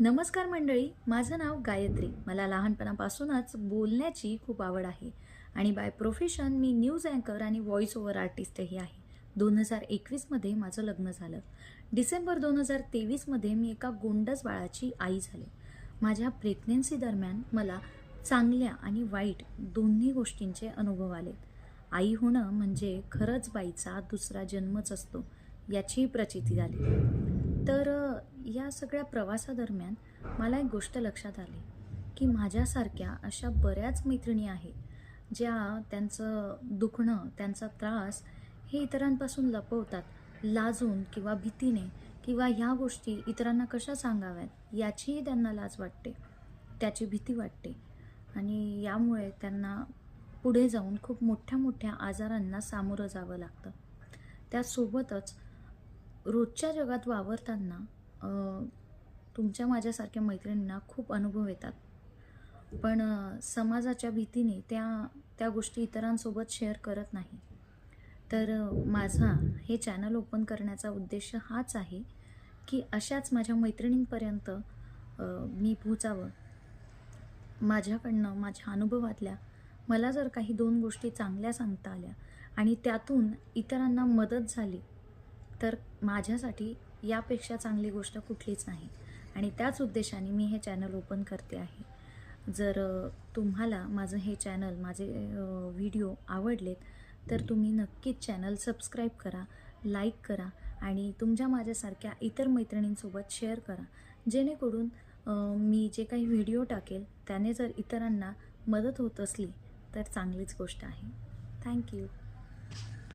नमस्कार मंडळी, माझं नाव गायत्री. मला लहानपणापासूनच बोलण्याची खूप आवड आहे आणि बाय प्रोफेशन मी न्यूज अँकर आणि व्हॉइस ओव्हर आर्टिस्टही आहे. 2021मध्ये माझं लग्न झालं. डिसेंबर 2023मध्ये मी एका गोंडस बाळाची आई झाले. माझ्या प्रेग्नन्सी दरम्यान मला चांगल्या आणि वाईट दोन्ही गोष्टींचे अनुभव आले. आई होणं म्हणजे खरंच बाईचा दुसरा जन्मच असतो याची प्रचिती झाली. तर या सगळ्या प्रवासादरम्यान मला एक गोष्ट लक्षात आली, की माझ्यासारख्या अशा बऱ्याच मैत्रिणी आहेत, ज्या त्यांचं दुखणं, त्यांचा त्रास हे इतरांपासून लपवतात, लाजून किंवा भीतीने किंवा ह्या गोष्टी इतरांना कशा सांगाव्यात याचीही त्यांना लाज वाटते, त्याची भीती वाटते आणि यामुळे त्यांना पुढे जाऊन खूप मोठ्या-मोठ्या आजारांना सामोरं जावं लागतं. त्यासोबतच रोजच्या जगात वावरताना तुमच्या माझ्यासारख्या मैत्रिणींना खूप अनुभव येतात. पण समाजाच्या भीतीने त्या त्या गोष्टी इतरांसोबत शेअर करत नाही. तर माझा हे चॅनल ओपन करण्याचा उद्देश हाच आहे, की अशाच माझ्या मैत्रिणींपर्यंत मी पोहोचावं. माझ्याकडनं माझ्या अनुभवातल्या मला जर काही 2 गोष्टी चांगल्या सांगता आल्या आणि त्यातून इतरांना मदत झाली, तर माझ्यासाठी यापेक्षा चांगली गोष्ट कुठलीच नाही आणि त्याच उद्देशाने मी हे चॅनल ओपन करते आहे. जर तुम्हाला माझं हे चॅनल, माझे व्हिडिओ आवडलेत, तर तुम्ही नक्कीच चॅनल सबस्क्राईब करा, लाईक करा आणि तुमच्या माझ्यासारख्या इतर मैत्रिणींसोबत शेअर करा. जेणेकरून मी जे काही व्हिडिओ टाकेल, त्याने जर इतरांना मदत होत असली, तर चांगलीच गोष्ट आहे. Thank you.